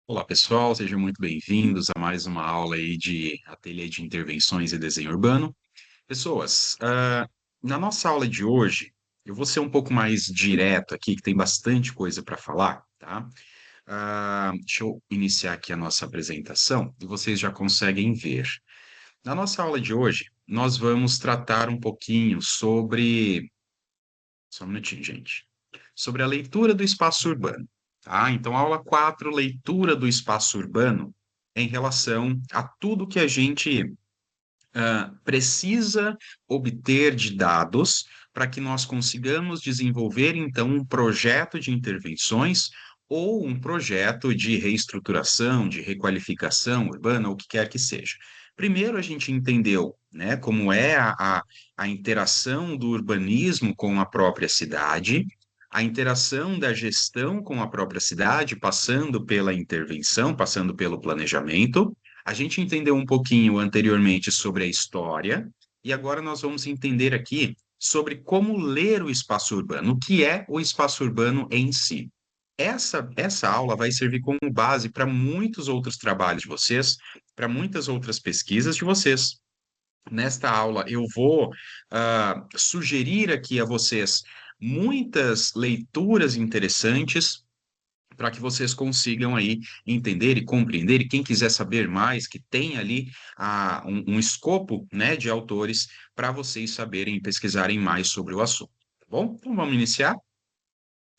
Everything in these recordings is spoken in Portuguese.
Olá, pessoal, sejam muito bem-vindos a mais uma aula aí de Ateliê de Intervenções e Desenho Urbano. Pessoas, na nossa aula de hoje, eu vou ser um pouco mais direto aqui, que tem bastante coisa para falar, tá? Deixa eu iniciar aqui a nossa apresentação e vocês já conseguem ver. Na nossa aula de hoje, nós vamos tratar um pouquinho sobre. Só um minutinho, gente. Sobre a leitura do espaço urbano. Tá? Então, aula 4, leitura do espaço urbano, em relação a tudo que a gente precisa obter de dados para que nós consigamos desenvolver, então, um projeto de intervenções ou um projeto de reestruturação, de requalificação urbana, ou o que quer que seja. Primeiro, a gente entendeu, né, como é a interação do urbanismo com a própria cidade, a interação da gestão com a própria cidade, passando pela intervenção, passando pelo planejamento. A gente entendeu um pouquinho anteriormente sobre a história, e agora nós vamos entender aqui sobre como ler o espaço urbano, o que é o espaço urbano em si. Essa aula vai servir como base para muitos outros trabalhos de vocês, para muitas outras pesquisas de vocês. Nesta aula, eu vou sugerir aqui a vocês muitas leituras interessantes para que vocês consigam aí entender e compreender, e quem quiser saber mais, que tem ali um escopo, né, de autores para vocês saberem e pesquisarem mais sobre o assunto, tá bom? Então vamos iniciar,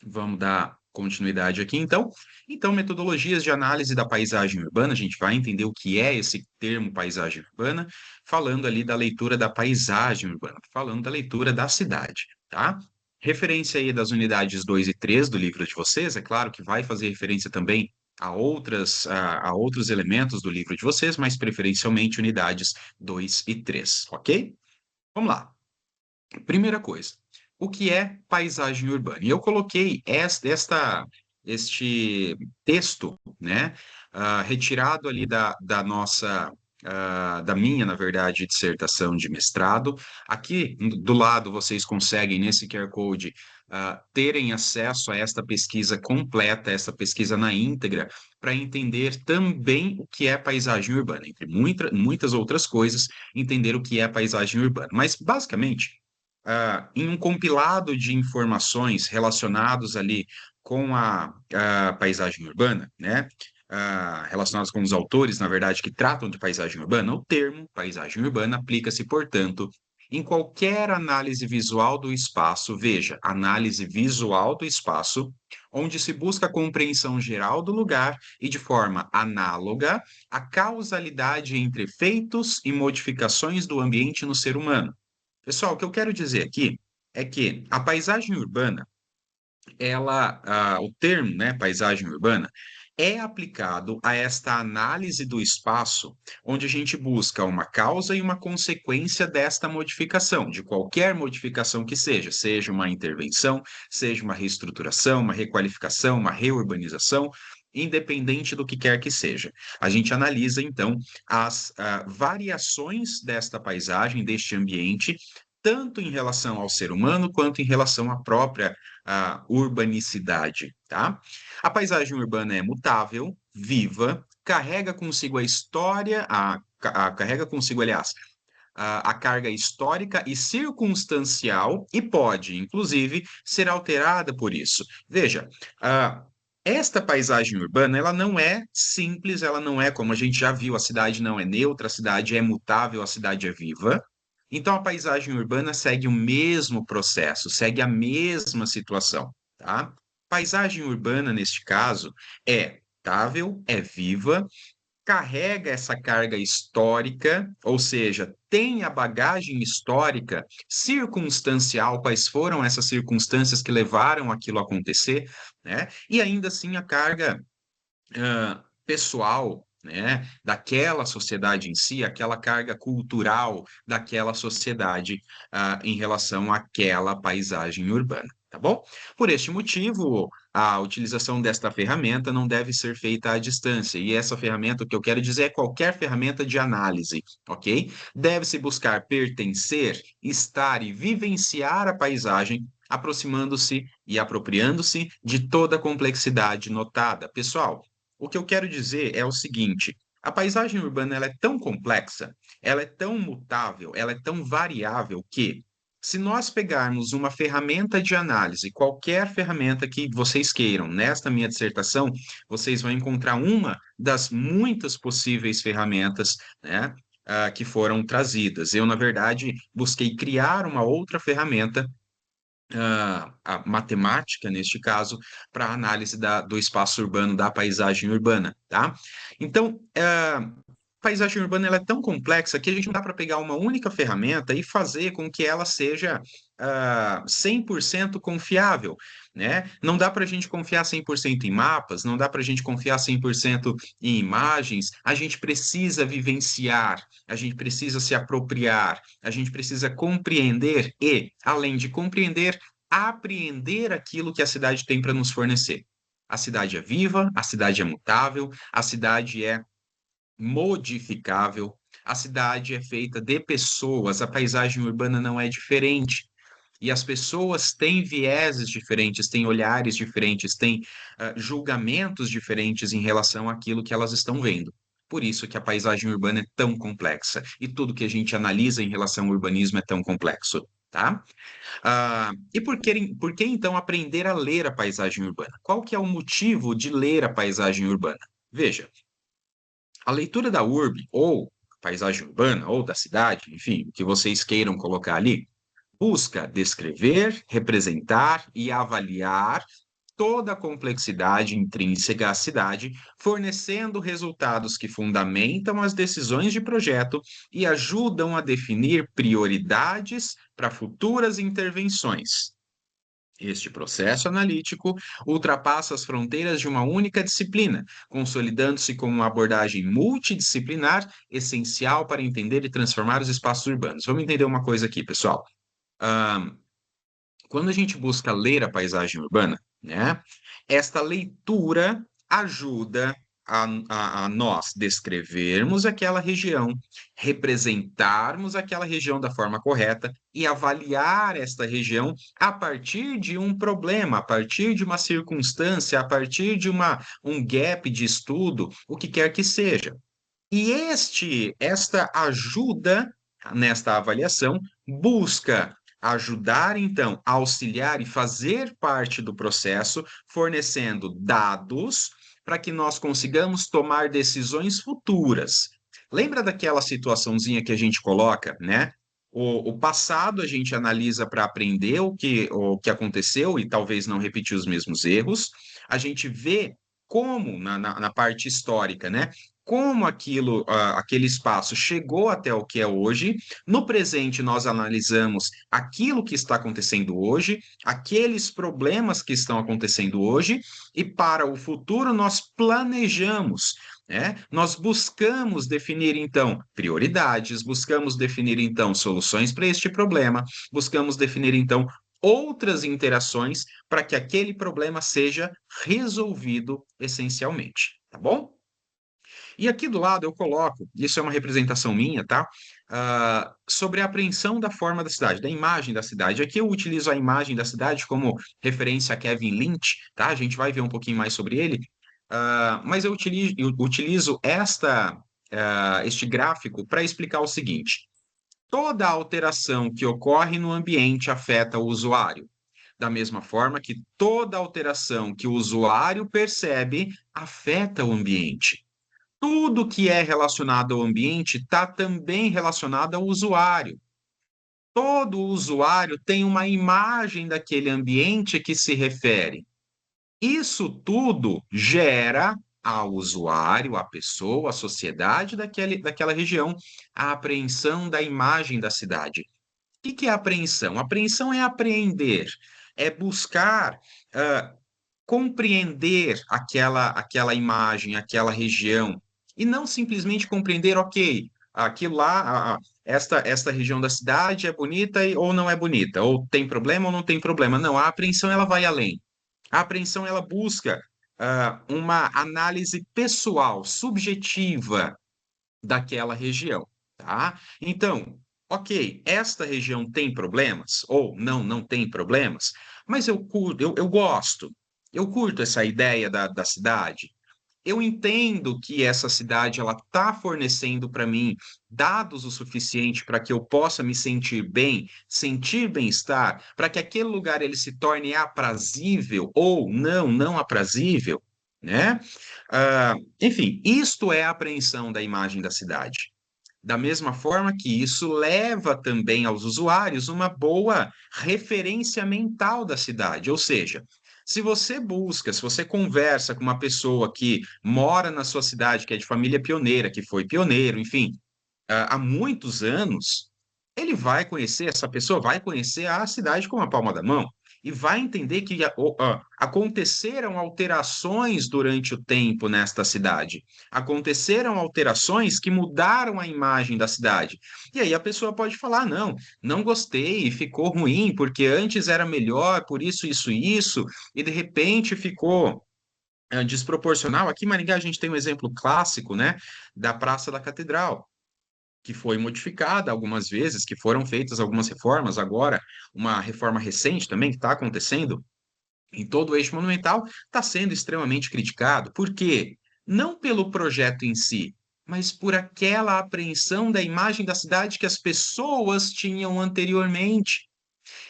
vamos dar continuidade aqui então. Então, metodologias de análise da paisagem urbana, a gente vai entender o que é esse termo paisagem urbana, falando ali da leitura da paisagem urbana, falando da leitura da cidade, tá? Referência aí das unidades 2 e 3 do livro de vocês, é claro que vai fazer referência também a outros elementos do livro de vocês, mas preferencialmente unidades 2 e 3, ok? Vamos lá. Primeira coisa, o que é paisagem urbana? E eu coloquei este texto, né, retirado ali da nossa, da minha, na verdade, dissertação de mestrado. Aqui do lado vocês conseguem, nesse QR Code, terem acesso a esta pesquisa completa, essa pesquisa na íntegra, para entender também o que é paisagem urbana, entre muitas outras coisas, entender o que é paisagem urbana. Mas, basicamente, em um compilado de informações relacionados ali com a paisagem urbana, né? Relacionados com os autores, na verdade, que tratam de paisagem urbana, o termo paisagem urbana aplica-se, portanto, em qualquer análise visual do espaço, veja, análise visual do espaço, onde se busca a compreensão geral do lugar e, de forma análoga, a causalidade entre efeitos e modificações do ambiente no ser humano. Pessoal, o que eu quero dizer aqui é que a paisagem urbana, o termo, né, paisagem urbana, é aplicado a esta análise do espaço, onde a gente busca uma causa e uma consequência desta modificação, de qualquer modificação que seja, seja uma intervenção, seja uma reestruturação, uma requalificação, uma reurbanização, independente do que quer que seja. A gente analisa, então, as variações desta paisagem, deste ambiente, tanto em relação ao ser humano quanto em relação à própria urbanicidade, tá? A paisagem urbana é mutável, viva, carrega consigo a história, carrega consigo, aliás, a carga histórica e circunstancial e pode, inclusive, ser alterada por isso. Veja, esta paisagem urbana, ela não é simples, ela não é como a gente já viu, a cidade não é neutra, a cidade é mutável, a cidade é viva. Então, a paisagem urbana segue o mesmo processo, segue a mesma situação, tá? Paisagem urbana, neste caso, é mutável, é viva, carrega essa carga histórica, ou seja, tem a bagagem histórica circunstancial, quais foram essas circunstâncias que levaram aquilo a acontecer, né? E ainda assim a carga pessoal, né, daquela sociedade em si, aquela carga cultural daquela sociedade em relação àquela paisagem urbana, tá bom? Por este motivo, a utilização desta ferramenta não deve ser feita à distância, e essa ferramenta, o que eu quero dizer, é qualquer ferramenta de análise, ok? Deve-se buscar pertencer, estar e vivenciar a paisagem, aproximando-se e apropriando-se de toda a complexidade notada. Pessoal, O que eu quero dizer é o seguinte: a paisagem urbana ela é tão complexa, ela é tão mutável, ela é tão variável que, se nós pegarmos uma ferramenta de análise, qualquer ferramenta que vocês queiram, nesta minha dissertação, vocês vão encontrar uma das muitas possíveis ferramentas, né, que foram trazidas. Eu, na verdade, busquei criar uma outra ferramenta, a matemática, neste caso, para análise do espaço urbano, da paisagem urbana, tá? Então, paisagem urbana ela é tão complexa que a gente não dá para pegar uma única ferramenta e fazer com que ela seja 100% confiável, né? Não dá para a gente confiar 100% em mapas, não dá para a gente confiar 100% em imagens, a gente precisa vivenciar, a gente precisa se apropriar, a gente precisa compreender e, além de compreender, apreender aquilo que a cidade tem para nos fornecer. A cidade é viva, a cidade é mutável, a cidade é modificável. A cidade é feita de pessoas, a paisagem urbana não é diferente. E as pessoas têm vieses diferentes, têm olhares diferentes, têm julgamentos diferentes em relação àquilo que elas estão vendo. Por isso que a paisagem urbana é tão complexa e tudo que a gente analisa em relação ao urbanismo é tão complexo, tá? E por que então aprender a ler a paisagem urbana? Qual que é o motivo de ler a paisagem urbana? Veja, a leitura da urbe, ou paisagem urbana, ou da cidade, enfim, o que vocês queiram colocar ali, busca descrever, representar e avaliar toda a complexidade intrínseca à cidade, fornecendo resultados que fundamentam as decisões de projeto e ajudam a definir prioridades para futuras intervenções. Este processo analítico ultrapassa as fronteiras de uma única disciplina, consolidando-se como uma abordagem multidisciplinar essencial para entender e transformar os espaços urbanos. Vamos entender uma coisa aqui, pessoal. Ah, Quando a gente busca ler a paisagem urbana, né, esta leitura ajuda a nós descrevermos aquela região, representarmos aquela região da forma correta e avaliar esta região a partir de um problema, a partir de uma circunstância, a partir de um gap de estudo, o que quer que seja. E esta ajuda nesta avaliação busca ajudar, então, a auxiliar e fazer parte do processo, fornecendo dados para que nós consigamos tomar decisões futuras. Lembra daquela situaçãozinha que a gente coloca, né? O passado a gente analisa para aprender o que aconteceu e talvez não repetir os mesmos erros. A gente vê como, na parte histórica, né? Como aquele espaço chegou até o que é hoje. No presente, nós analisamos aquilo que está acontecendo hoje, aqueles problemas que estão acontecendo hoje, e para o futuro nós planejamos. Né? Nós buscamos definir, então, prioridades, buscamos definir, então, soluções para este problema, buscamos definir, então, outras interações para que aquele problema seja resolvido essencialmente, tá bom? E aqui do lado eu coloco, isso é uma representação minha, tá? Sobre a apreensão da forma da cidade, da imagem da cidade. Aqui eu utilizo a imagem da cidade como referência a Kevin Lynch, tá? A gente vai ver um pouquinho mais sobre ele. Mas eu utilizo este gráfico para explicar o seguinte: toda alteração que ocorre no ambiente afeta o usuário. Da mesma forma que toda alteração que o usuário percebe afeta o ambiente. Tudo que é relacionado ao ambiente está também relacionado ao usuário. Todo usuário tem uma imagem daquele ambiente que se refere. Isso tudo gera ao usuário, à pessoa, à sociedade daquela região, a apreensão da imagem da cidade. O que é apreensão? Apreensão é apreender, é buscar compreender aquela imagem, aquela região, e não simplesmente compreender, ok, aquilo lá, esta região da cidade é bonita ou não é bonita, ou tem problema ou não tem problema. Não, a apreensão ela vai além. A apreensão ela busca uma análise pessoal, subjetiva daquela região, tá? Então, ok, esta região tem problemas, ou não tem problemas, mas eu curto, eu gosto, eu curto essa ideia da cidade. Eu entendo que essa cidade ela está fornecendo para mim dados o suficiente para que eu possa me sentir bem, sentir bem-estar, para que aquele lugar ele se torne aprazível ou não aprazível, né? Enfim, isto é a apreensão da imagem da cidade. Da mesma forma que isso leva também aos usuários uma boa referência mental da cidade, ou seja, se você busca, se você conversa com uma pessoa que mora na sua cidade, que é de família pioneira, que foi pioneiro, enfim, há muitos anos, ele vai conhecer, essa pessoa vai conhecer a cidade com a palma da mão e vai entender que aconteceram alterações durante o tempo nesta cidade. Aconteceram alterações que mudaram a imagem da cidade. E aí a pessoa pode falar: não gostei, ficou ruim, porque antes era melhor, por isso, e de repente ficou desproporcional. Aqui em Maringá a gente tem um exemplo clássico, né, da Praça da Catedral, que foi modificada algumas vezes, que foram feitas algumas reformas, agora uma reforma recente também que está acontecendo em todo o eixo monumental, está sendo extremamente criticado. Por quê? Não pelo projeto em si, mas por aquela apreensão da imagem da cidade que as pessoas tinham anteriormente.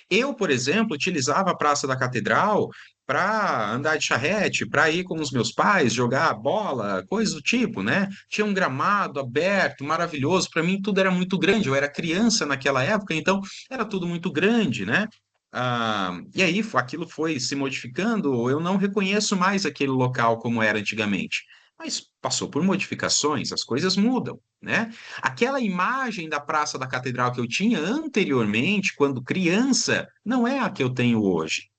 Eu, por exemplo, utilizava a Praça da Catedral para andar de charrete, para ir com os meus pais, jogar bola, coisas do tipo, né? Tinha um gramado aberto, maravilhoso. Para mim, tudo era muito grande. Eu era criança naquela época, então era tudo muito grande, né? E aí aquilo foi se modificando. Eu não reconheço mais aquele local como era antigamente. Mas passou por modificações, as coisas mudam, né? Aquela imagem da Praça da Catedral que eu tinha anteriormente, quando criança, não é a que eu tenho hoje.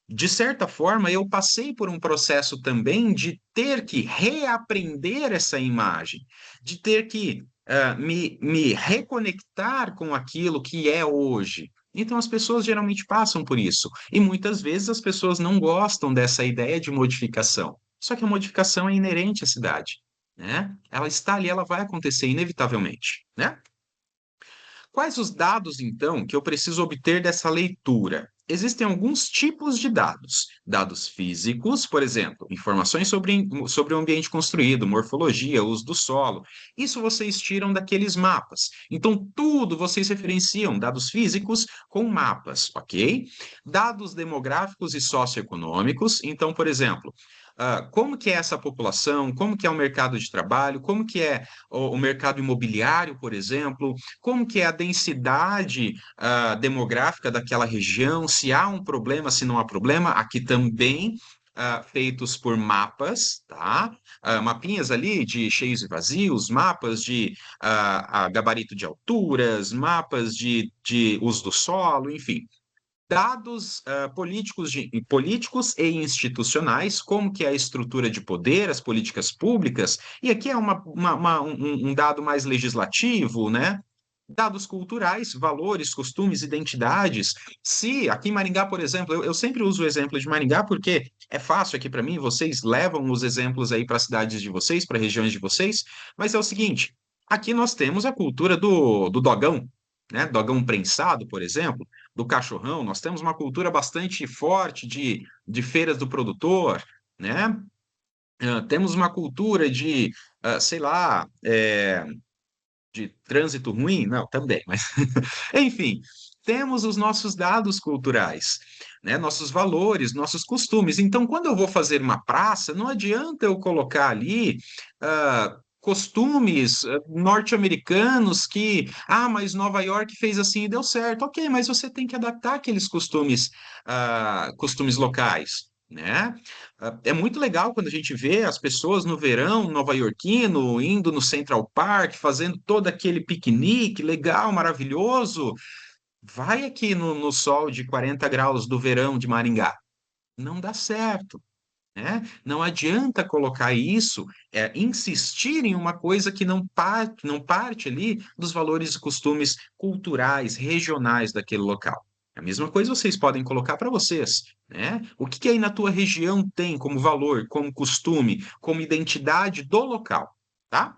De certa forma, eu passei por um processo também de ter que reaprender essa imagem, de ter que me reconectar com aquilo que é hoje. Então, as pessoas geralmente passam por isso. E muitas vezes as pessoas não gostam dessa ideia de modificação. Só que a modificação é inerente à cidade, né? Ela está ali, ela vai acontecer inevitavelmente, né? Quais os dados, então, que eu preciso obter dessa leitura? Existem alguns tipos de dados. Dados físicos, por exemplo, informações sobre o ambiente construído, morfologia, uso do solo. Isso vocês tiram daqueles mapas. Então, tudo vocês referenciam dados físicos com mapas, ok? Dados demográficos e socioeconômicos. Então, por exemplo, como que é essa população, como que é o mercado de trabalho, como que é o mercado imobiliário, por exemplo, como que é a densidade demográfica daquela região, se há um problema, se não há problema, aqui também feitos por mapas, tá? Mapinhas ali de cheios e vazios, mapas de gabarito de alturas, mapas de uso do solo, enfim dados políticos e institucionais, como que é a estrutura de poder, as políticas públicas, e aqui é um dado mais legislativo, né? Dados culturais, valores, costumes, identidades. Se aqui em Maringá, por exemplo, eu sempre uso o exemplo de Maringá porque é fácil aqui para mim, vocês levam os exemplos aí para as cidades de vocês, para regiões de vocês, mas é o seguinte: aqui nós temos a cultura do dogão, né? Dogão prensado, por exemplo, do cachorrão. Nós temos uma cultura bastante forte de feiras do produtor, né? Temos uma cultura de, sei lá, de trânsito ruim? Não, também, mas enfim, temos os nossos dados culturais, né? Nossos valores, nossos costumes. Então, quando eu vou fazer uma praça, não adianta eu colocar ali costumes norte-americanos que, mas Nova York fez assim e deu certo. Ok, mas você tem que adaptar aqueles costumes locais. Né? É muito legal quando a gente vê as pessoas no verão nova-iorquino indo no Central Park, fazendo todo aquele piquenique legal, maravilhoso. Vai aqui no sol de 40 graus do verão de Maringá. Não dá certo, né? Não adianta colocar isso, insistir em uma coisa que não parte ali dos valores e costumes culturais, regionais daquele local. A mesma coisa vocês podem colocar para vocês, né? O que aí na tua região tem como valor, como costume, como identidade do local, tá?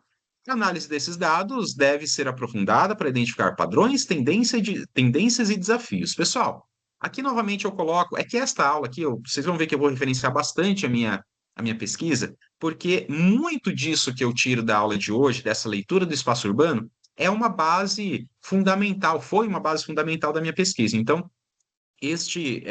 A análise desses dados deve ser aprofundada para identificar padrões, tendências e desafios. Pessoal, aqui novamente eu coloco, é que esta aula aqui, vocês vão ver que eu vou referenciar bastante a minha pesquisa, porque muito disso que eu tiro da aula de hoje, dessa leitura do espaço urbano, é uma base fundamental, foi uma base fundamental da minha pesquisa. Então, este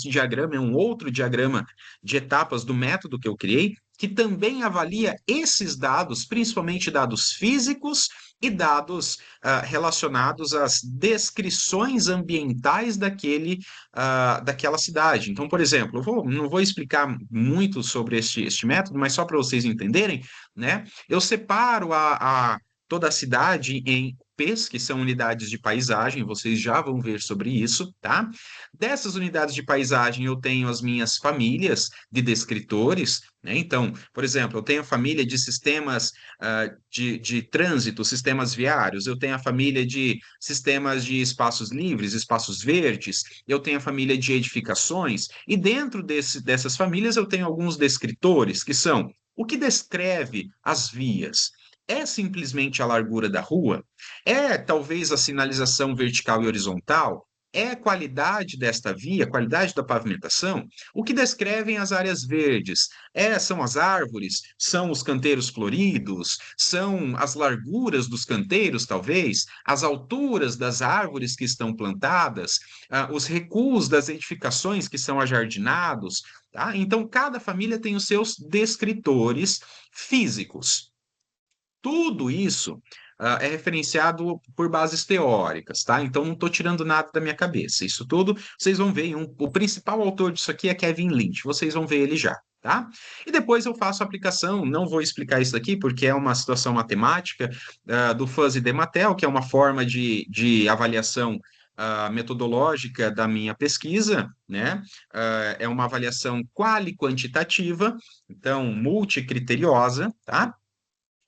diagrama é um outro diagrama de etapas do método que eu criei, que também avalia esses dados, principalmente dados físicos e dados relacionados às descrições ambientais daquela cidade. Então, por exemplo, não vou explicar muito sobre este método, mas só para vocês entenderem, né? Eu separo toda a cidade em P's, que são unidades de paisagem, vocês já vão ver sobre isso, tá? Dessas unidades de paisagem, eu tenho as minhas famílias de descritores, né? Então, por exemplo, eu tenho a família de sistemas de trânsito, sistemas viários, eu tenho a família de sistemas de espaços livres, espaços verdes, eu tenho a família de edificações, e dentro dessas famílias eu tenho alguns descritores, que são o que descreve as vias. É simplesmente a largura da rua? É talvez a sinalização vertical e horizontal? É a qualidade desta via, a qualidade da pavimentação? O que descrevem as áreas verdes? São as árvores? São os canteiros floridos? São as larguras dos canteiros, talvez? As alturas das árvores que estão plantadas? Os recuos das edificações que são ajardinados? Tá? Então, cada família tem os seus descritores físicos. Tudo isso é referenciado por bases teóricas, tá? Então não estou tirando nada da minha cabeça. Isso tudo vocês vão ver. O principal autor disso aqui é Kevin Lynch. Vocês vão ver ele já, tá? E depois eu faço a aplicação. Não vou explicar isso aqui porque é uma situação matemática do Fuzzy de Mattel, que é uma forma de avaliação metodológica da minha pesquisa, né? É uma avaliação quali-quantitativa, então multicriteriosa, tá?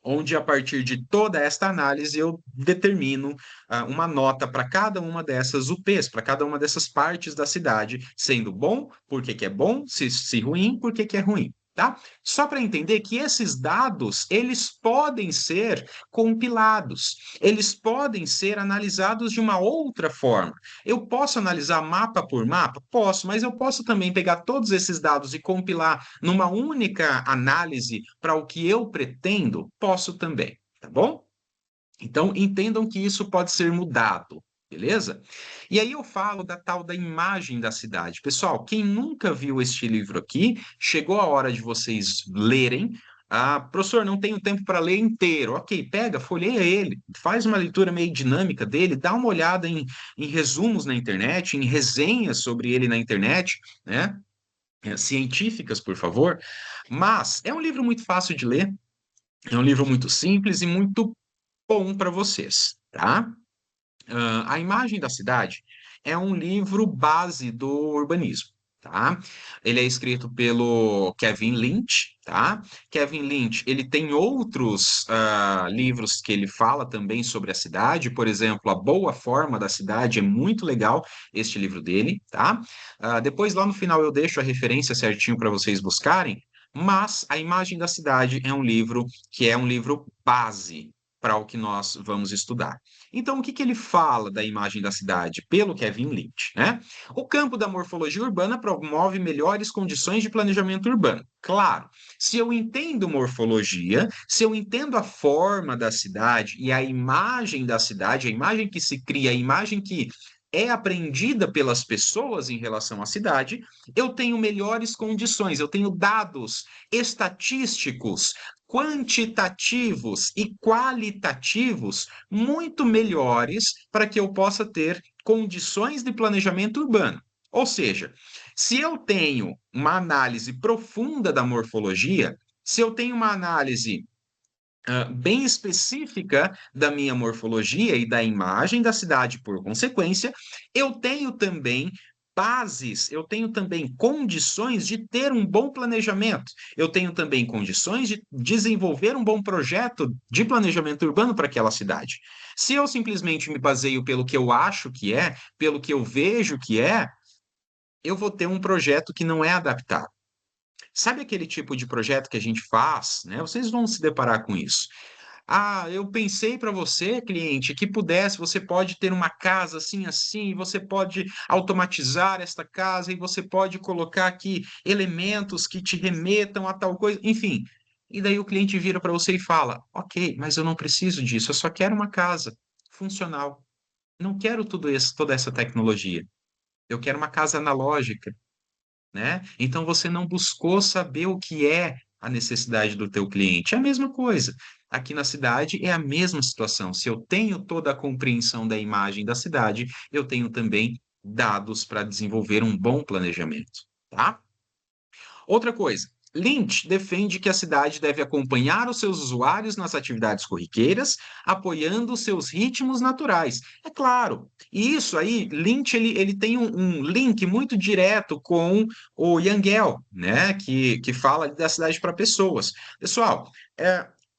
Onde a partir de toda esta análise eu determino uma nota para cada uma dessas UPs, para cada uma dessas partes da cidade, sendo bom, por que que é bom, se ruim, por que que é ruim. Tá? Só para entender que esses dados, eles podem ser compilados, eles podem ser analisados de uma outra forma. Eu posso analisar mapa por mapa? Posso, mas eu posso também pegar todos esses dados e compilar numa única análise para o que eu pretendo? Posso também, tá bom? Então, entendam que isso pode ser mudado, beleza? E aí eu falo da tal da imagem da cidade. Pessoal, quem nunca viu este livro aqui, chegou a hora de vocês lerem. Professor, não tenho tempo para ler inteiro. Ok, pega, folheia ele, faz uma leitura meio dinâmica dele, dá uma olhada em resumos na internet, em resenhas sobre ele na internet, né? Científicas, por favor. Mas é um livro muito fácil de ler, é um livro muito simples e muito bom para vocês, tá? A Imagem da Cidade é um livro base do urbanismo, tá? Ele é escrito pelo Kevin Lynch, tá? Kevin Lynch, ele tem outros livros que ele fala também sobre a cidade, por exemplo, A Boa Forma da Cidade, é muito legal este livro dele, tá? Depois, lá no final, eu deixo a referência certinho para vocês buscarem, mas A Imagem da Cidade é um livro que é um livro base para o que nós vamos estudar. Então, o que que ele fala da imagem da cidade? Pelo Kevin Lynch, né? O campo da morfologia urbana promove melhores condições de planejamento urbano. Claro, se eu entendo morfologia, se eu entendo a forma da cidade e a imagem da cidade, a imagem que se cria, a imagem que é aprendida pelas pessoas em relação à cidade, eu tenho melhores condições, eu tenho dados estatísticos, quantitativos e qualitativos muito melhores para que eu possa ter condições de planejamento urbano. Ou seja, se eu tenho uma análise profunda da morfologia, se eu tenho uma análise bem específica da minha morfologia e da imagem da cidade por consequência, eu tenho também bases, eu tenho também condições de ter um bom planejamento, eu tenho também condições de desenvolver um bom projeto de planejamento urbano para aquela cidade. Se eu simplesmente me baseio pelo que eu acho que é, pelo que eu vejo que é, eu vou ter um projeto que não é adaptado. Sabe aquele tipo de projeto que a gente faz, né? Vocês vão se deparar com isso. Ah, eu pensei para você, cliente, que você pode ter uma casa assim, assim, você pode automatizar esta casa e você pode colocar aqui elementos que te remetam a tal coisa, enfim. E daí o cliente vira para você e fala: Ok, mas eu não preciso disso, eu só quero uma casa funcional. Não quero tudo isso, toda essa tecnologia. Eu quero uma casa analógica, né? Então você não buscou saber o que é a necessidade do teu cliente. É a mesma coisa. Aqui na cidade é a mesma situação. Se eu tenho toda a compreensão da imagem da cidade, eu tenho também dados para desenvolver um bom planejamento, tá? Outra coisa, Lynch defende que a cidade deve acompanhar os seus usuários nas atividades corriqueiras, apoiando os seus ritmos naturais. É claro, e isso aí, Lynch ele tem um link muito direto com o Yangel, né, que fala da cidade para pessoas. Pessoal,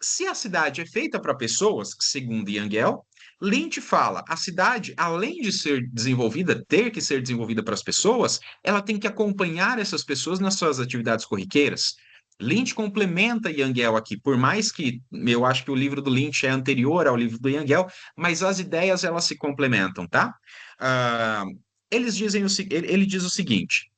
se a cidade é feita para pessoas, segundo Yangel, Lynch fala, a cidade, além de ser desenvolvida, ter que ser desenvolvida para as pessoas, ela tem que acompanhar essas pessoas nas suas atividades corriqueiras. Lynch complementa Yangel aqui, por mais que eu acho que o livro do Lynch é anterior ao livro do Yangel, mas as ideias elas se complementam, tá? Ah, ele diz o seguinte: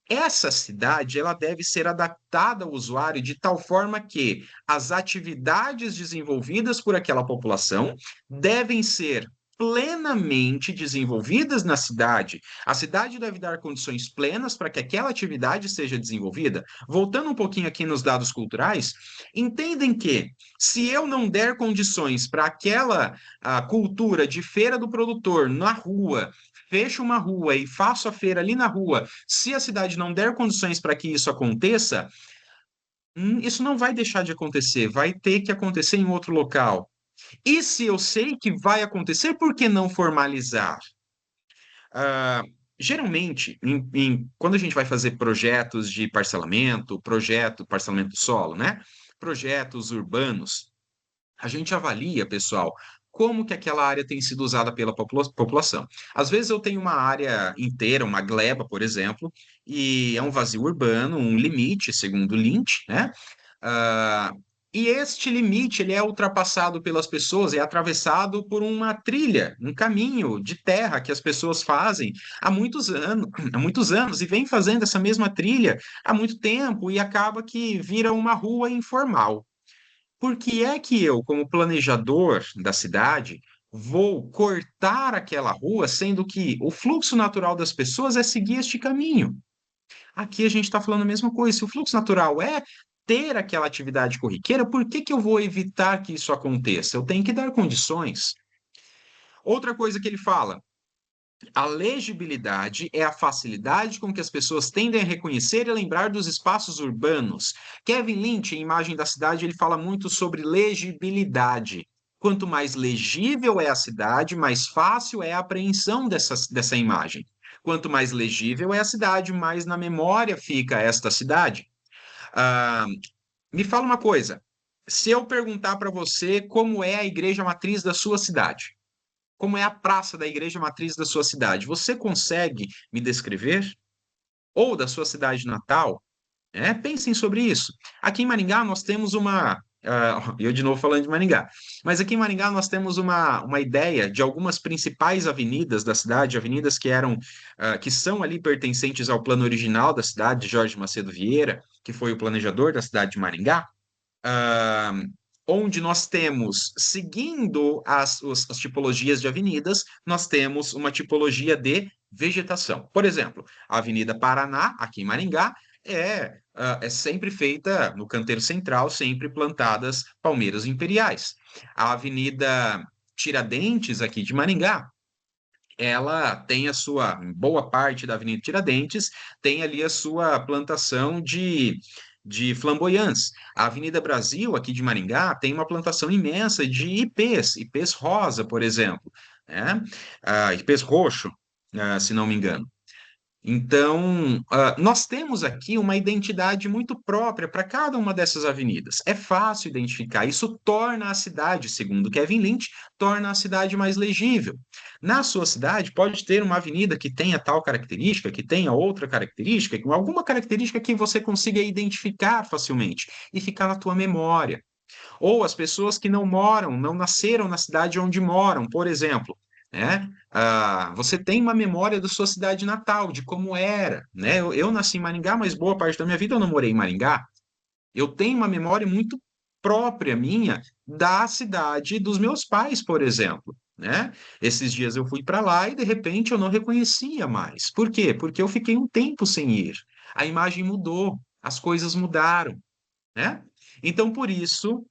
essa cidade ela deve ser adaptada ao usuário de tal forma que as atividades desenvolvidas por aquela população devem ser plenamente desenvolvidas na cidade. A cidade deve dar condições plenas para que aquela atividade seja desenvolvida. Voltando um pouquinho aqui nos dados culturais, entendem que se eu não der condições para aquela cultura de feira do produtor na rua, fecho uma rua e faço a feira ali na rua, se a cidade não der condições para que isso aconteça, isso não vai deixar de acontecer, vai ter que acontecer em outro local. E se eu sei que vai acontecer, por que não formalizar? Ah, geralmente, quando a gente vai fazer projetos de parcelamento, parcelamento solo, né? Projetos urbanos, a gente avalia, pessoal, como que aquela área tem sido usada pela população. Às vezes eu tenho uma área inteira, uma gleba, por exemplo, e é um vazio urbano, um limite, segundo Lynch, né? Ah, e este limite ele é ultrapassado pelas pessoas, é atravessado por uma trilha, um caminho de terra que as pessoas fazem há muitos anos, e vem fazendo essa mesma trilha há muito tempo, e acaba que vira uma rua informal. Por que é que eu, como planejador da cidade, vou cortar aquela rua, sendo que o fluxo natural das pessoas é seguir este caminho? Aqui a gente está falando a mesma coisa. Se o fluxo natural é ter aquela atividade corriqueira, por que que eu vou evitar que isso aconteça? Eu tenho que dar condições. Outra coisa que ele fala, a legibilidade é a facilidade com que as pessoas tendem a reconhecer e lembrar dos espaços urbanos. Kevin Lynch, em Imagem da Cidade, ele fala muito sobre legibilidade. Quanto mais legível é a cidade, mais fácil é a apreensão dessa imagem. Quanto mais legível é a cidade, mais na memória fica esta cidade. Ah, me fala uma coisa: se eu perguntar para você como é a igreja matriz da sua cidade, como é a praça da igreja matriz da sua cidade? Você consegue me descrever? Ou da sua cidade natal? Pensem sobre isso. Aqui em Maringá nós temos uma. Eu de novo falando de Maringá. Mas aqui em Maringá nós temos uma ideia de algumas principais avenidas da cidade, avenidas que são ali pertencentes ao plano original da cidade, de Jorge Macedo Vieira, que foi o planejador da cidade de Maringá, ah, onde nós temos, seguindo as tipologias de avenidas, nós temos uma tipologia de vegetação. Por exemplo, a Avenida Paraná, aqui em Maringá, é sempre feita no canteiro central, sempre plantadas palmeiras imperiais. A Avenida Tiradentes, aqui de Maringá, ela tem a sua, boa parte da Avenida Tiradentes tem ali a sua plantação de flamboyantes. A Avenida Brasil, aqui de Maringá, tem uma plantação imensa de ipês rosa, por exemplo, né? Ipês roxo, se não me engano. Então, nós temos aqui uma identidade muito própria para cada uma dessas avenidas. É fácil identificar. Isso torna a cidade, segundo Kevin Lynch, torna a cidade mais legível. Na sua cidade, pode ter uma avenida que tenha tal característica, que tenha outra característica, alguma característica que você consiga identificar facilmente e ficar na tua memória. Ou as pessoas que não moram, não nasceram na cidade onde moram, por exemplo, né? Você tem uma memória da sua cidade natal, de como era, né? Eu nasci em Maringá, mas boa parte da minha vida eu não morei em Maringá. Eu tenho uma memória muito própria minha da cidade dos meus pais, por exemplo, né? Esses dias eu fui para lá e de repente eu não reconhecia mais. Por quê? Porque eu fiquei um tempo sem ir. A imagem mudou, as coisas mudaram, né? Então, por isso,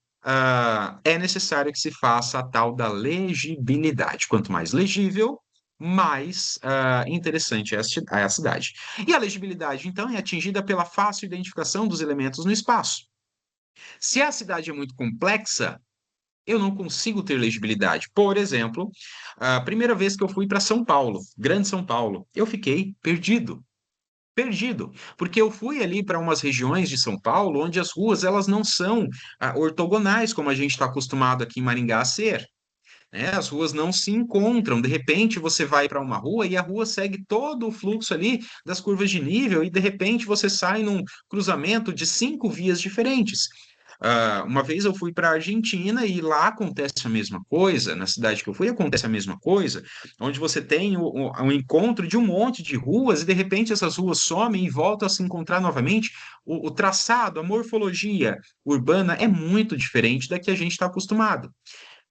é necessário que se faça a tal da legibilidade. Quanto mais legível, mais interessante é é a cidade. E a legibilidade, então, é atingida pela fácil identificação dos elementos no espaço. Se a cidade é muito complexa, eu não consigo ter legibilidade. Por exemplo, a primeira vez que eu fui para São Paulo, Grande São Paulo, eu fiquei perdido. Perdido, porque eu fui ali para umas regiões de São Paulo onde as ruas elas não são ortogonais como a gente está acostumado aqui em Maringá a ser, né? As ruas não se encontram. De repente você vai para uma rua e a rua segue todo o fluxo ali das curvas de nível e de repente você sai num cruzamento de 5 vias diferentes. Uma vez eu fui para a Argentina e lá acontece a mesma coisa, na cidade que eu fui acontece a mesma coisa, onde você tem o encontro de um monte de ruas e de repente essas ruas somem e voltam a se encontrar novamente. O traçado, a morfologia urbana é muito diferente da que a gente está acostumado.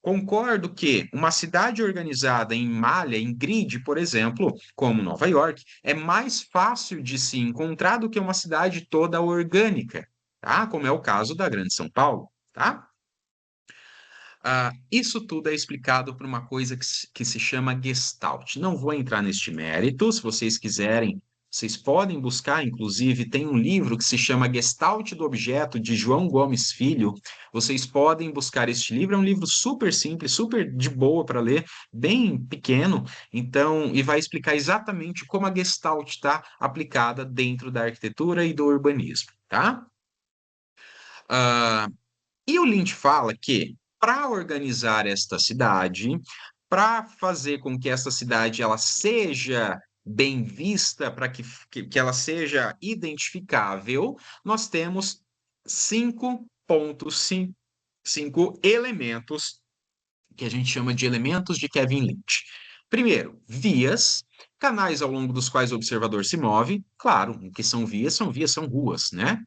Concordo que uma cidade organizada em malha, em grid, por exemplo, como Nova York, é mais fácil de se encontrar do que uma cidade toda orgânica, tá? Como é o caso da Grande São Paulo, tá? Isso tudo é explicado por uma coisa que se chama Gestalt. Não vou entrar neste mérito, se vocês quiserem, vocês podem buscar, inclusive, tem um livro que se chama Gestalt do Objeto, de João Gomes Filho. Vocês podem buscar este livro, é um livro super simples, super de boa para ler, bem pequeno, então, e vai explicar exatamente como a Gestalt está aplicada dentro da arquitetura e do urbanismo, tá? Ah, e o Lynch fala que para organizar esta cidade, para fazer com que essa cidade ela seja bem vista, para que ela seja identificável, nós temos 5 pontos, 5 elementos que a gente chama de elementos de Kevin Lynch. Primeiro, vias, canais ao longo dos quais o observador se move. Claro, o que são vias, são ruas, né?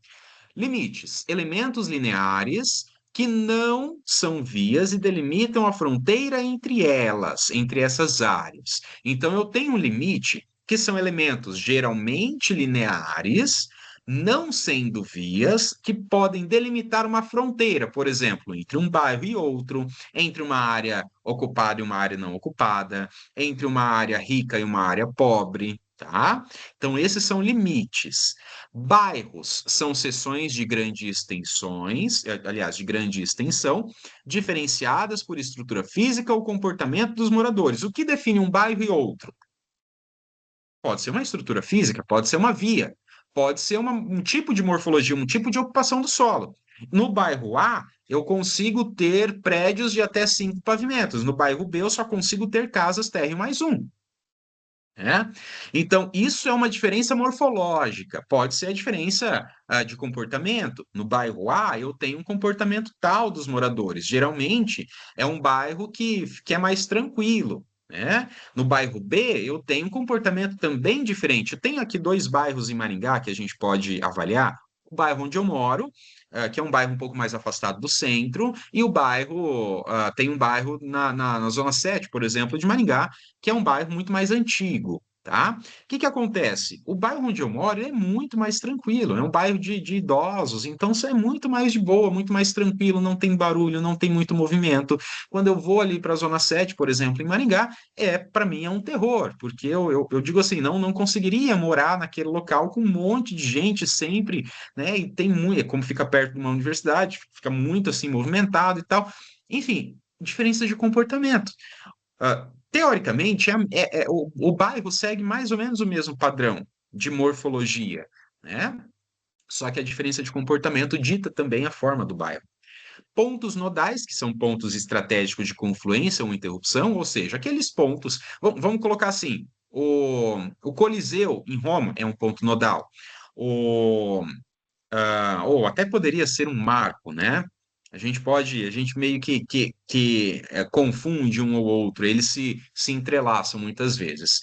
Limites, elementos lineares que não são vias e delimitam a fronteira entre elas, entre essas áreas. Então, eu tenho um limite que são elementos geralmente lineares, não sendo vias, que podem delimitar uma fronteira, por exemplo, entre um bairro e outro, entre uma área ocupada e uma área não ocupada, entre uma área rica e uma área pobre, tá? Então, esses são limites. Bairros são seções de grande extensões, aliás, de grande extensão, diferenciadas por estrutura física ou comportamento dos moradores. O que define um bairro e outro? Pode ser uma estrutura física, pode ser uma via, pode ser um tipo de morfologia, um tipo de ocupação do solo. No bairro A, eu consigo ter prédios de até 5 pavimentos. No bairro B, eu só consigo ter casas térreo mais um. Né? Então, isso é uma diferença morfológica, pode ser a diferença de comportamento. No bairro A, eu tenho um comportamento tal dos moradores. Geralmente, é um bairro que é mais tranquilo. Né? No bairro B, eu tenho um comportamento também diferente. Eu tenho aqui 2 bairros em Maringá que a gente pode avaliar. O bairro onde eu moro, que é um bairro um pouco mais afastado do centro, e o bairro, tem um bairro na Zona 7, por exemplo, de Maringá, que é um bairro muito mais antigo, tá? O que que acontece? O bairro onde eu moro é muito mais tranquilo, é um bairro de idosos, então isso é muito mais de boa, muito mais tranquilo, não tem barulho, não tem muito movimento. Quando eu vou ali para a Zona 7, por exemplo, em Maringá, para mim é um terror, porque eu digo assim, não conseguiria morar naquele local com um monte de gente sempre, né? E tem muito, como fica perto de uma universidade, fica muito assim movimentado e tal. Enfim, diferença de comportamento. Teoricamente, o bairro segue mais ou menos o mesmo padrão de morfologia, né? Só que a diferença de comportamento dita também a forma do bairro. Pontos nodais, que são pontos estratégicos de confluência ou interrupção, ou seja, aqueles pontos. Vamos colocar assim: o Coliseu em Roma é um ponto nodal. Ou até poderia ser um marco, né? A gente meio que confunde um ou outro, eles se entrelaçam muitas vezes.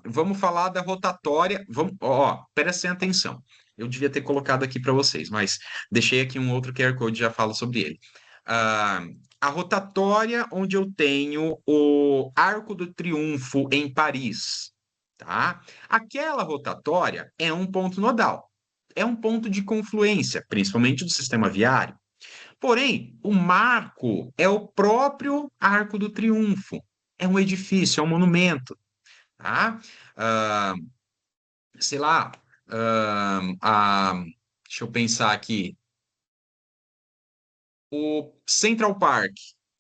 Vamos falar da rotatória. Vamos, ó, prestem atenção. Eu devia ter colocado aqui para vocês, mas deixei aqui um outro QR Code, já falo sobre ele. Ah, a rotatória, onde eu tenho o Arco do Triunfo em Paris, tá? Aquela rotatória é um ponto nodal, é um ponto de confluência, principalmente do sistema viário. Porém, o marco é o próprio Arco do Triunfo. É um edifício, é um monumento, tá? Ah, sei lá, ah, deixa eu pensar aqui. O Central Park,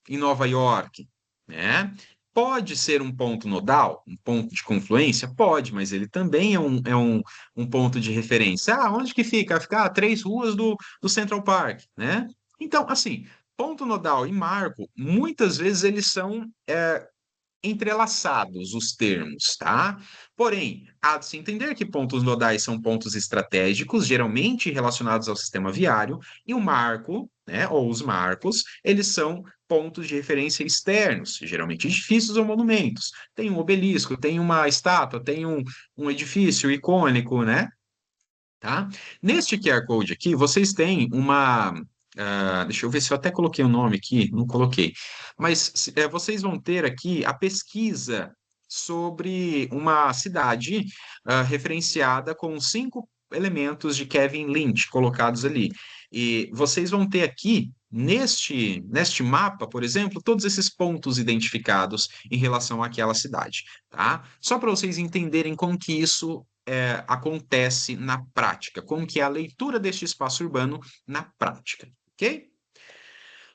em Nova York, né? Pode ser um ponto nodal, um ponto de confluência? Pode, mas ele também é um ponto de referência. Ah, onde que fica? Fica a 3 ruas do Central Park, né? Então, assim, ponto nodal e marco, muitas vezes eles são entrelaçados os termos, tá? Porém, há de se entender que pontos nodais são pontos estratégicos, geralmente relacionados ao sistema viário, e o marco, né, ou os marcos, eles são pontos de referência externos, geralmente edifícios ou monumentos. Tem um obelisco, tem uma estátua, tem um edifício icônico, né? Tá? Neste QR Code aqui, vocês têm uma. Deixa eu ver se eu até coloquei o nome aqui, não coloquei. Mas vocês vão ter aqui a pesquisa sobre uma cidade referenciada com 5 elementos de Kevin Lynch colocados ali. E vocês vão ter aqui, neste mapa, por exemplo, todos esses pontos identificados em relação àquela cidade, tá? Só para vocês entenderem como que isso acontece na prática, como que é a leitura deste espaço urbano na prática, ok?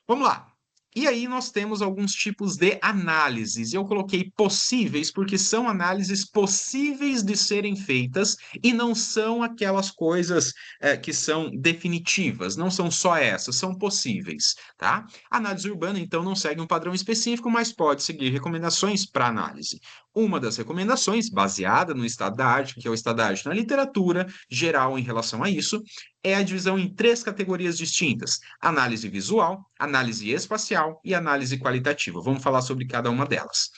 Vamos lá. E aí nós temos alguns tipos de análises. Eu coloquei possíveis porque são análises possíveis de serem feitas e não são aquelas coisas que são definitivas, não são só essas, são possíveis, tá? A análise urbana, então, não segue um padrão específico, mas pode seguir recomendações para análise. Uma das recomendações, baseada no estado da arte, que é o estado da arte na literatura geral em relação a isso, é a divisão em 3 categorias distintas: análise visual, análise espacial e análise qualitativa. Vamos falar sobre cada uma delas.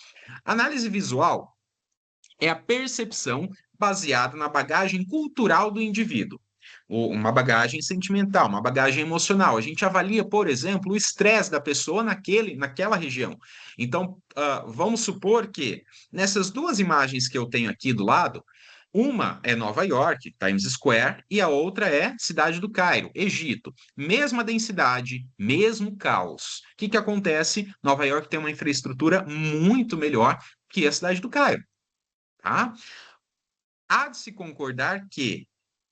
Análise visual é a percepção baseada na bagagem cultural do indivíduo. Uma bagagem sentimental, uma bagagem emocional. A gente avalia, por exemplo, o estresse da pessoa naquela região. Então, vamos supor que nessas 2 imagens que eu tenho aqui do lado, uma é Nova York, Times Square, e a outra é Cidade do Cairo, Egito. Mesma densidade, mesmo caos. O que acontece? Nova York tem uma infraestrutura muito melhor que a Cidade do Cairo, tá? Há de se concordar que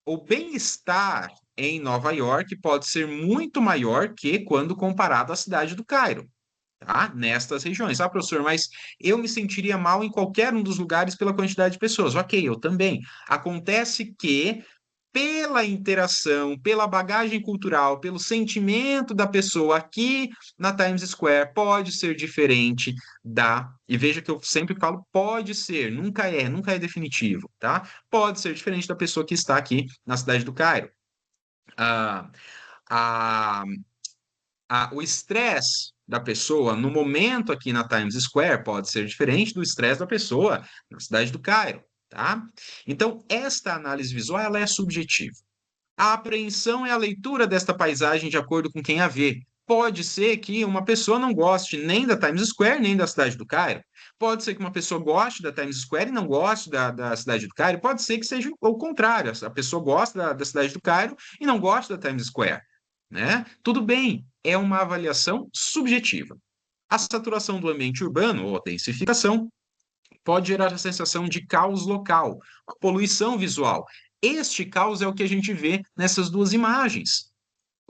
o bem-estar em Nova York pode ser muito maior que quando comparado à cidade do Cairo, tá? Nestas regiões. Ah, professor, mas eu me sentiria mal em qualquer um dos lugares pela quantidade de pessoas. Ok, eu também. Acontece que pela interação, pela bagagem cultural, pelo sentimento da pessoa aqui na Times Square, pode ser diferente da. E veja que eu sempre falo pode ser, nunca é definitivo, tá? Pode ser diferente da pessoa que está aqui na cidade do Cairo. Ah, a, o estresse da pessoa no momento aqui na Times Square pode ser diferente do estresse da pessoa na cidade do Cairo, tá? Então, esta análise visual ela é subjetiva. A apreensão é a leitura desta paisagem de acordo com quem a vê. Pode ser que uma pessoa não goste nem da Times Square, nem da cidade do Cairo. Pode ser que uma pessoa goste da Times Square e não goste da cidade do Cairo. Pode ser que seja o contrário. A pessoa gosta da cidade do Cairo e não gosta da Times Square, né? Tudo bem, é uma avaliação subjetiva. A saturação do ambiente urbano, ou a densificação, pode gerar a sensação de caos local, a poluição visual. Este caos é o que a gente vê nessas 2 imagens.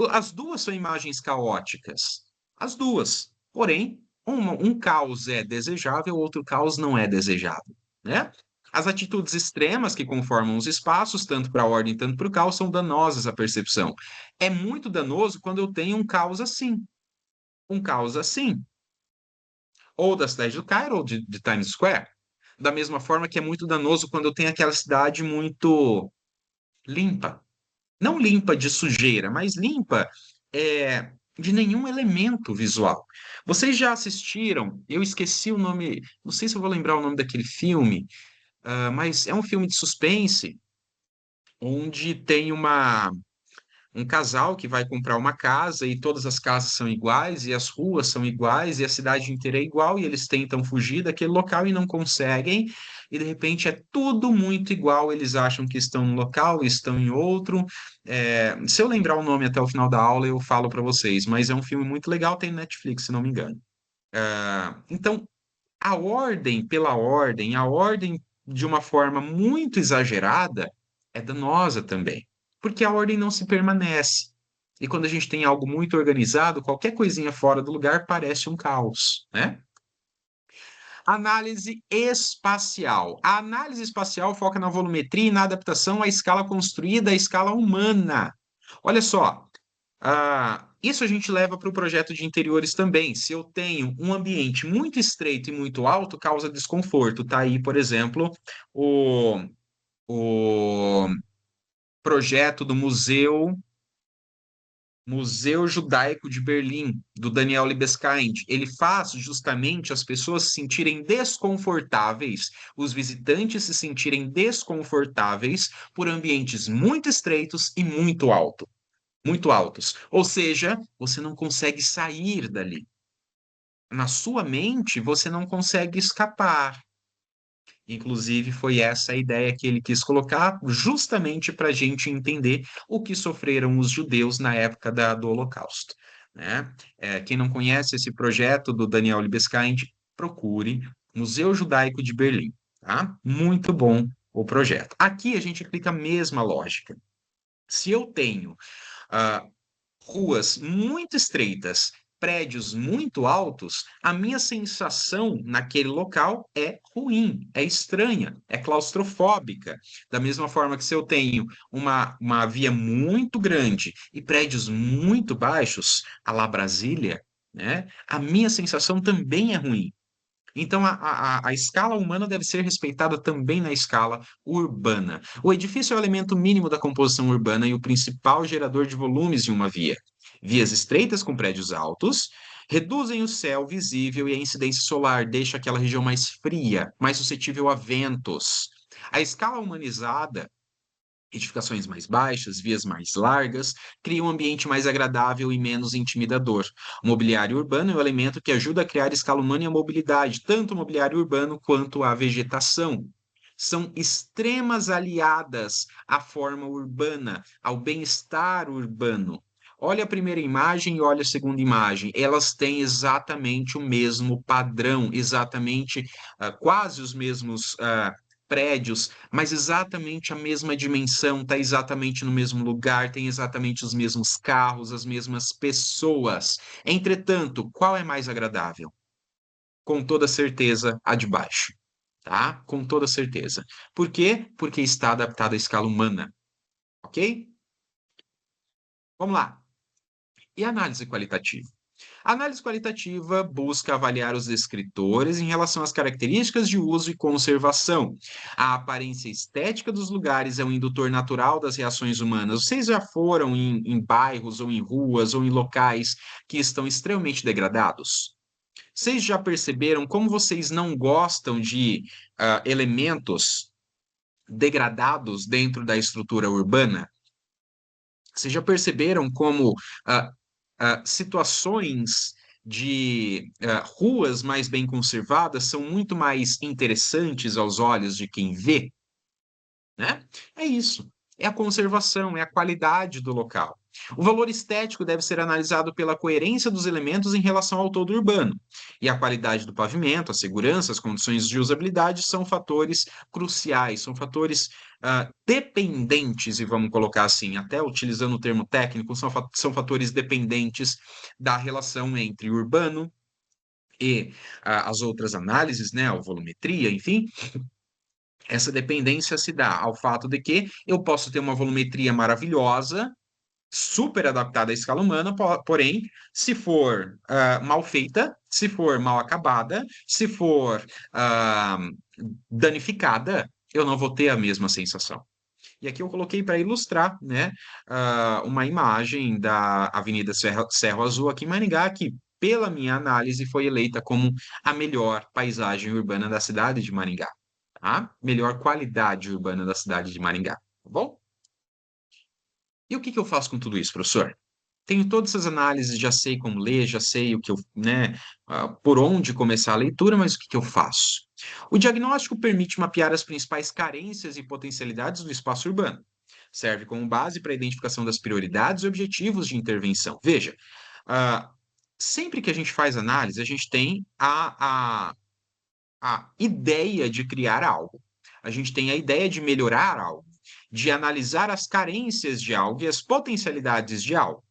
As duas são imagens caóticas. As duas. Porém, um caos é desejável, outro caos não é desejável, né? As atitudes extremas que conformam os espaços, tanto para a ordem, tanto para o caos, são danosas à percepção. É muito danoso quando eu tenho um caos assim. Um caos assim. Ou da cidade do Cairo, ou de Times Square. Da mesma forma que é muito danoso quando eu tenho aquela cidade muito limpa. Não limpa de sujeira, mas limpa. de nenhum elemento visual. Vocês já assistiram? Eu esqueci o nome, não sei se eu vou lembrar o nome daquele filme, mas é um filme de suspense onde tem um casal que vai comprar uma casa e todas as casas são iguais e as ruas são iguais e a cidade inteira é igual e eles tentam fugir daquele local e não conseguem e de repente é tudo muito igual, eles acham que estão num local e estão em outro. Se eu lembrar o nome até o final da aula eu falo para vocês, mas é um filme muito legal, tem no Netflix, se não me engano. Então, a ordem de uma forma muito exagerada é danosa também, porque a ordem não se permanece. E quando a gente tem algo muito organizado, qualquer coisinha fora do lugar parece um caos, né? Análise espacial. A análise espacial foca na volumetria e na adaptação à escala construída, à escala humana. Olha só, isso a gente leva para o projeto de interiores também. Se eu tenho um ambiente muito estreito e muito alto, causa desconforto. Tá aí, por exemplo, o, o projeto do Museu Judaico de Berlim, do Daniel Libeskind. Ele faz justamente as pessoas se sentirem desconfortáveis, os visitantes se sentirem desconfortáveis por ambientes muito estreitos e muito altos. Ou seja, você não consegue sair dali. Na sua mente, você não consegue escapar. Inclusive, foi essa a ideia que ele quis colocar, justamente para a gente entender o que sofreram os judeus na época do Holocausto, né? Quem não conhece esse projeto do Daniel Libeskind, procure Museu Judaico de Berlim, tá? Muito bom o projeto. Aqui a gente aplica a mesma lógica. Se eu tenho ah, ruas muito estreitas, prédios muito altos, a minha sensação naquele local é ruim, é estranha, é claustrofóbica. Da mesma forma que se eu tenho uma via muito grande e prédios muito baixos, a lá Brasília, né, a minha sensação também é ruim. Então, a escala humana deve ser respeitada também na escala urbana. O edifício é o elemento mínimo da composição urbana e o principal gerador de volumes de uma via. Vias estreitas com prédios altos reduzem o céu visível e a incidência solar deixa aquela região mais fria, mais suscetível a ventos. A escala humanizada, edificações mais baixas, vias mais largas, cria um ambiente mais agradável e menos intimidador. O mobiliário urbano é o elemento que ajuda a criar escala humana e a mobilidade, tanto o mobiliário urbano quanto a vegetação. São extremas aliadas à forma urbana, ao bem-estar urbano. Olha a primeira imagem e olha a segunda imagem. Elas têm exatamente o mesmo padrão, exatamente quase os mesmos prédios, mas exatamente a mesma dimensão, está exatamente no mesmo lugar, tem exatamente os mesmos carros, as mesmas pessoas. Entretanto, qual é mais agradável? Com toda certeza, a de baixo, tá? Com toda certeza. Por quê? Porque está adaptada à escala humana, ok? Vamos lá. E a análise qualitativa? A análise qualitativa busca avaliar os descritores em relação às características de uso e conservação. A aparência estética dos lugares é um indutor natural das reações humanas. Vocês já foram em bairros ou em ruas ou em locais que estão extremamente degradados? Vocês já perceberam como vocês não gostam de elementos degradados dentro da estrutura urbana? Vocês já perceberam como ah, situações de ruas mais bem conservadas são muito mais interessantes aos olhos de quem vê, né? É isso. É a conservação, é a qualidade do local. O valor estético deve ser analisado pela coerência dos elementos em relação ao todo urbano. E a qualidade do pavimento, a segurança, as condições de usabilidade são fatores cruciais, são fatores dependentes, e vamos colocar assim, até utilizando o termo técnico, são fatores dependentes da relação entre urbano e as outras análises, né, a volumetria, enfim, essa dependência se dá ao fato de que eu posso ter uma volumetria maravilhosa, super adaptada à escala humana, porém, se for mal feita, se for mal acabada, se for ah, danificada, eu não vou ter a mesma sensação. E aqui eu coloquei para ilustrar, né, uma imagem da Avenida Cerro Azul aqui em Maringá, que, pela minha análise, foi eleita como a melhor paisagem urbana da cidade de Maringá, tá? Melhor qualidade urbana da cidade de Maringá, tá bom? E o que que eu faço com tudo isso, professor? Tenho todas essas análises, já sei como ler, já sei o que eu, né, por onde começar a leitura, mas o que que eu faço? O diagnóstico permite mapear as principais carências e potencialidades do espaço urbano. Serve como base para a identificação das prioridades e objetivos de intervenção. Veja, ah, sempre que a gente faz análise, a gente tem a ideia de criar algo. A gente tem a ideia de melhorar algo, de analisar as carências de algo e as potencialidades de algo.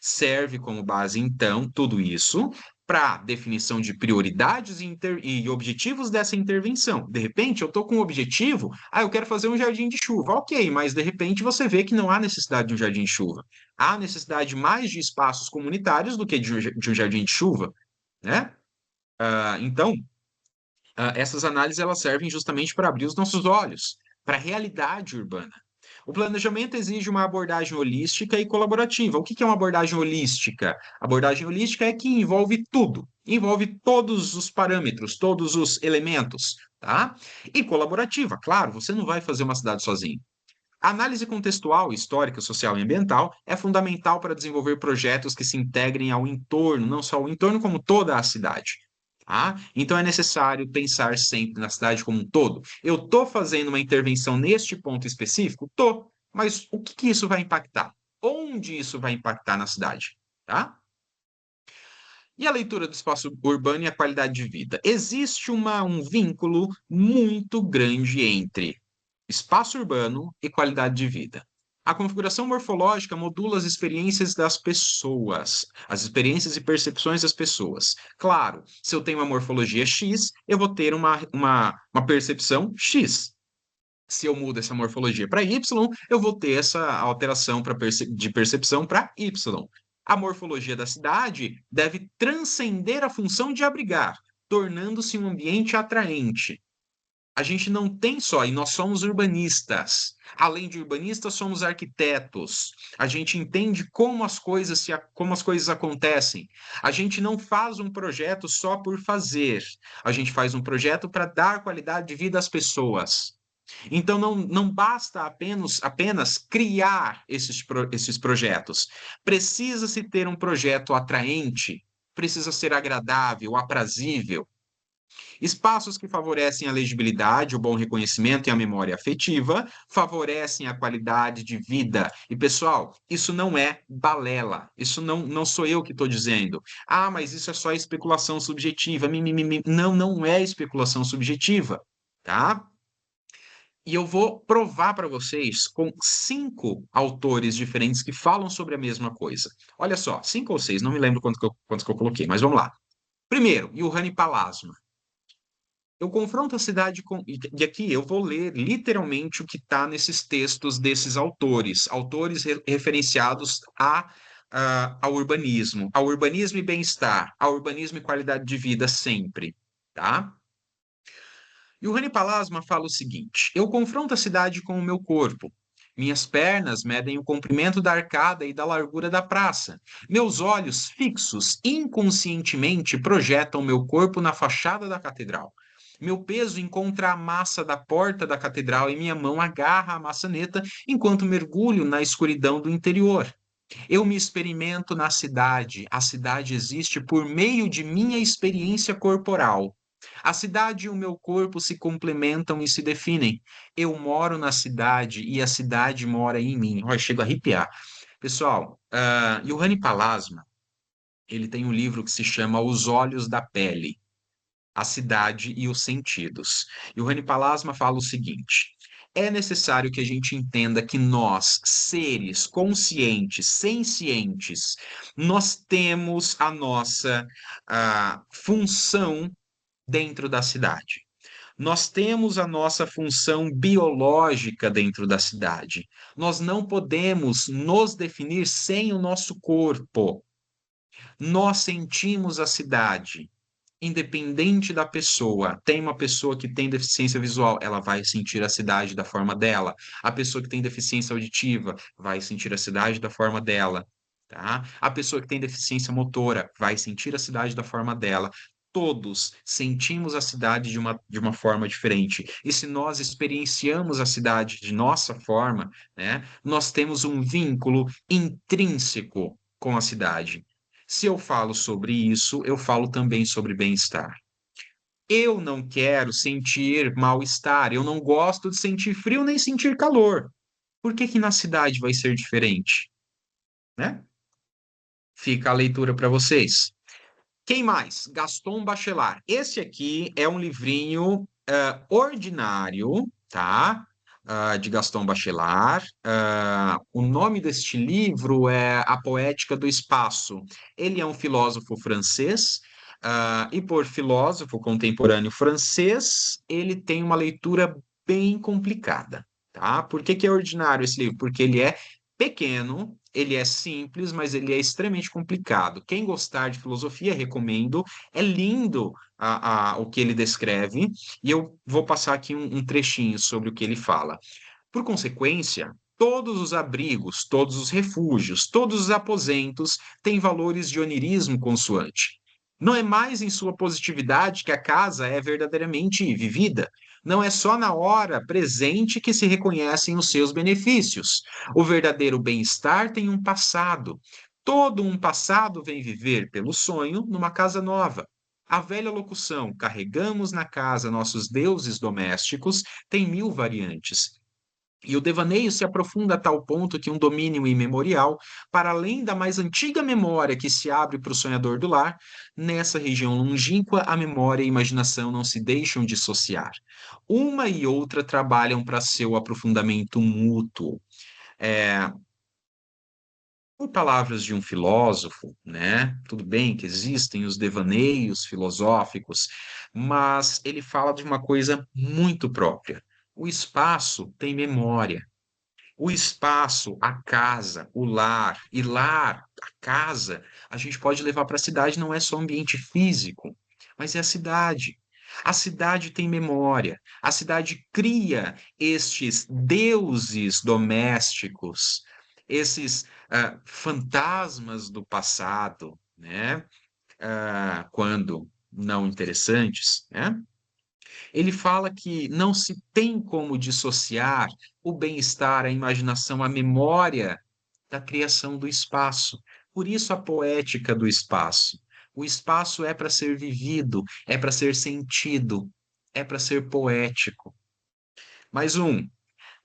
Serve como base, então, tudo isso para definição de prioridades e objetivos dessa intervenção. De repente, eu estou com um objetivo, eu quero fazer um jardim de chuva. Ok, mas de repente você vê que não há necessidade de um jardim de chuva. Há necessidade mais de espaços comunitários do que de um jardim de chuva, né? Então, essas análises elas servem justamente para abrir os nossos olhos para a realidade urbana. O planejamento exige uma abordagem holística e colaborativa. O que é uma abordagem holística? A abordagem holística é que envolve tudo, envolve todos os parâmetros, todos os elementos, tá? E colaborativa, claro, você não vai fazer uma cidade sozinho. A análise contextual, histórica, social e ambiental é fundamental para desenvolver projetos que se integrem ao entorno, não só ao entorno, como toda a cidade. Tá? Então é necessário pensar sempre na cidade como um todo. Eu estou fazendo uma intervenção neste ponto específico? Estou. Mas o que que isso vai impactar? Onde isso vai impactar na cidade? Tá? E a leitura do espaço urbano e a qualidade de vida? Existe um vínculo muito grande entre espaço urbano e qualidade de vida. A configuração morfológica modula as experiências das pessoas, as experiências e percepções das pessoas. Claro, se eu tenho uma morfologia X, eu vou ter uma percepção X. Se eu mudo essa morfologia para Y, eu vou ter essa alteração de percepção para Y. A morfologia da cidade deve transcender a função de abrigar, tornando-se um ambiente atraente. A gente não tem só, e nós somos urbanistas. Além de urbanistas, somos arquitetos. A gente entende como as coisas acontecem. A gente não faz um projeto só por fazer. A gente faz um projeto para dar qualidade de vida às pessoas. Então, não basta apenas criar esses projetos. Precisa-se ter um projeto atraente, precisa ser agradável, aprazível. Espaços que favorecem a legibilidade, o bom reconhecimento e a memória afetiva, favorecem a qualidade de vida. E, pessoal, isso não é balela. Isso não sou eu que estou dizendo. Mas isso é só especulação subjetiva. Mimimi. Não, não é especulação subjetiva, tá? E eu vou provar para vocês com 5 autores diferentes que falam sobre a mesma coisa. Olha só, 5 ou 6, não me lembro quantos que eu coloquei, mas vamos lá. Primeiro, Juhani Palasma. Eu confronto a cidade com. E aqui eu vou ler literalmente o que está nesses textos desses autores, referenciados ao urbanismo e bem-estar, ao urbanismo e qualidade de vida sempre, tá? E o Rani Palasma fala o seguinte: eu confronto a cidade com o meu corpo. Minhas pernas medem o comprimento da arcada e da largura da praça. Meus olhos fixos inconscientemente projetam meu corpo na fachada da catedral. Meu peso encontra a massa da porta da catedral e minha mão agarra a maçaneta enquanto mergulho na escuridão do interior. Eu me experimento na cidade. A cidade existe por meio de minha experiência corporal. A cidade e o meu corpo se complementam e se definem. Eu moro na cidade e a cidade mora em mim. Olha, chego a arrepiar. Pessoal, Juhani Palasma, ele tem um livro que se chama Os Olhos da Pele, a cidade e os sentidos. E o Rani Palasma fala o seguinte: é necessário que a gente entenda que nós, seres conscientes, sencientes, nós temos a nossa função dentro da cidade. Nós temos a nossa função biológica dentro da cidade. Nós não podemos nos definir sem o nosso corpo. Nós sentimos a cidade. independente da pessoa. Tem uma pessoa que tem deficiência visual, ela vai sentir a cidade da forma dela. A pessoa que tem deficiência auditiva vai sentir a cidade da forma dela, tá? A pessoa que tem deficiência motora vai sentir a cidade da forma dela. Todos sentimos a cidade de uma forma diferente. E se nós experienciamos a cidade de nossa forma, né, nós temos um vínculo intrínseco com a cidade. Se eu falo sobre isso, eu falo também sobre bem-estar. Eu não quero sentir mal-estar, eu não gosto de sentir frio nem sentir calor. Por que que na cidade vai ser diferente, né? Fica a leitura para vocês. Quem mais? Gaston Bachelard. Esse aqui é um livrinho ordinário, tá? De Gaston Bachelard. O nome deste livro é A Poética do Espaço. Ele é um filósofo francês, e por filósofo contemporâneo francês, ele tem uma leitura bem complicada, tá? Por que que é ordinário esse livro? Porque ele é pequeno, ele é simples, mas ele é extremamente complicado. Quem gostar de filosofia, recomendo. É lindo o que ele descreve, e eu vou passar aqui um trechinho sobre o que ele fala. Por consequência, todos os abrigos, todos os refúgios, todos os aposentos têm valores de onirismo consoante. Não é mais em sua positividade que a casa é verdadeiramente vivida. Não é só na hora presente que se reconhecem os seus benefícios. O verdadeiro bem-estar tem um passado. Todo um passado vem viver pelo sonho numa casa nova. A velha locução, carregamos na casa nossos deuses domésticos, tem mil variantes. E o devaneio se aprofunda a tal ponto que um domínio imemorial, para além da mais antiga memória que se abre para o sonhador do lar, nessa região longínqua a memória e a imaginação não se deixam dissociar. Uma e outra trabalham para seu aprofundamento mútuo. É, Em palavras de um filósofo, né? Tudo bem que existem os devaneios filosóficos, mas ele fala de uma coisa muito própria. O espaço tem memória. O espaço, a casa, o lar, e lar, a casa, a gente pode levar para a cidade, não é só ambiente físico, mas é a cidade. A cidade tem memória, a cidade cria estes deuses domésticos, esses fantasmas do passado, né? Quando não interessantes, né? Ele fala que não se tem como dissociar o bem-estar, a imaginação, a memória da criação do espaço. Por isso a poética do espaço. O espaço é para ser vivido, é para ser sentido, é para ser poético. Mais um,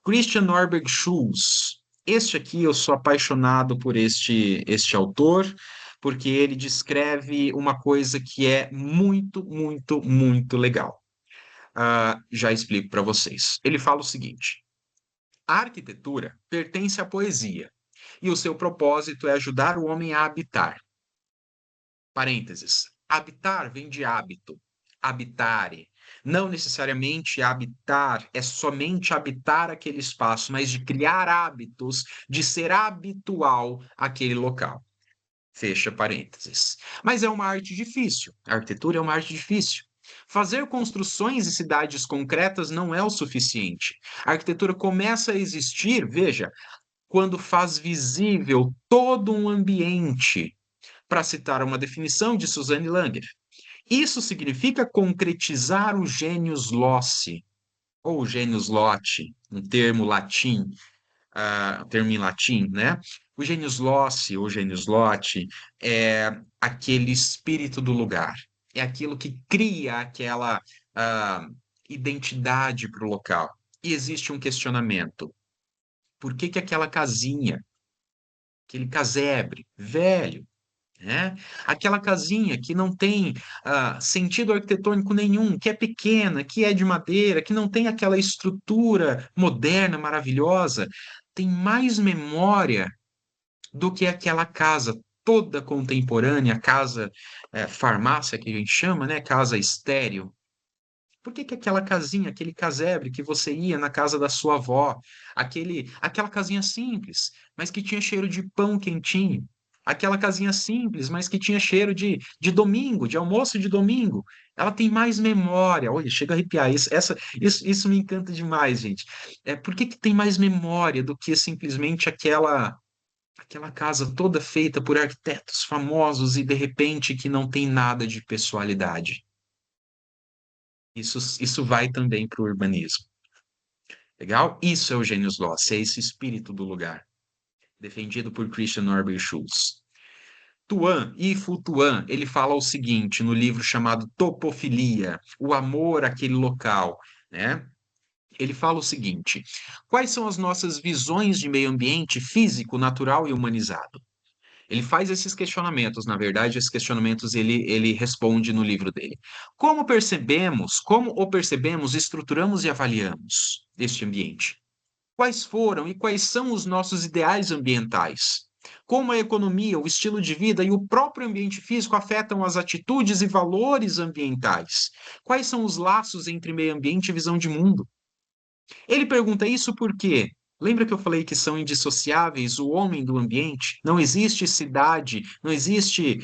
Christian Norberg Schulz. Este aqui eu sou apaixonado por este autor, porque ele descreve uma coisa que é muito, muito, muito legal. Já explico para vocês. Ele fala o seguinte: a arquitetura pertence à poesia e o seu propósito é ajudar o homem a habitar. Parênteses. Habitar vem de hábito, habitare. Não necessariamente habitar é somente habitar aquele espaço, mas de criar hábitos, de ser habitual àquele local. Fecha parênteses. Mas é uma arte difícil. A arquitetura é uma arte difícil. Fazer construções e cidades concretas não é o suficiente. A arquitetura começa a existir, veja, quando faz visível todo um ambiente, para citar uma definição de Suzanne Langer. Isso significa concretizar o genius loci, ou genius loci, um termo latim, termo em latim, né? O genius loci ou genius loci é aquele espírito do lugar, é aquilo que cria aquela ah, identidade para o local. E existe um questionamento: por que que aquela casinha, aquele casebre velho, né? Aquela casinha que não tem sentido arquitetônico nenhum, que é pequena, que é de madeira, que não tem aquela estrutura moderna, maravilhosa, tem mais memória do que aquela casa toda contemporânea, casa farmácia que a gente chama, né? Casa estéril. Por que que aquela casinha, aquele casebre que você ia na casa da sua avó, aquela casinha simples, mas que tinha cheiro de pão quentinho? Aquela casinha simples, mas que tinha cheiro de domingo, de almoço de domingo. Ela tem mais memória. Olha, chega a arrepiar. Isso me encanta demais, gente. Por que que tem mais memória do que simplesmente aquela casa toda feita por arquitetos famosos e de repente que não tem nada de pessoalidade? Isso vai também para o urbanismo. Legal? Isso é o Genius Loci, é esse espírito do lugar, defendido por Christian Norbert Schultz. Ifu Tuan, ele fala o seguinte no livro chamado Topofilia, o amor àquele local, né? Ele fala o seguinte: quais são as nossas visões de meio ambiente físico, natural e humanizado? Ele faz esses questionamentos, na verdade, esses questionamentos ele responde no livro dele. Como o percebemos, estruturamos e avaliamos este ambiente? Quais foram e quais são os nossos ideais ambientais? Como a economia, o estilo de vida e o próprio ambiente físico afetam as atitudes e valores ambientais? Quais são os laços entre meio ambiente e visão de mundo? Ele pergunta isso porque, lembra que eu falei que são indissociáveis o homem do ambiente? Não existe cidade, não existe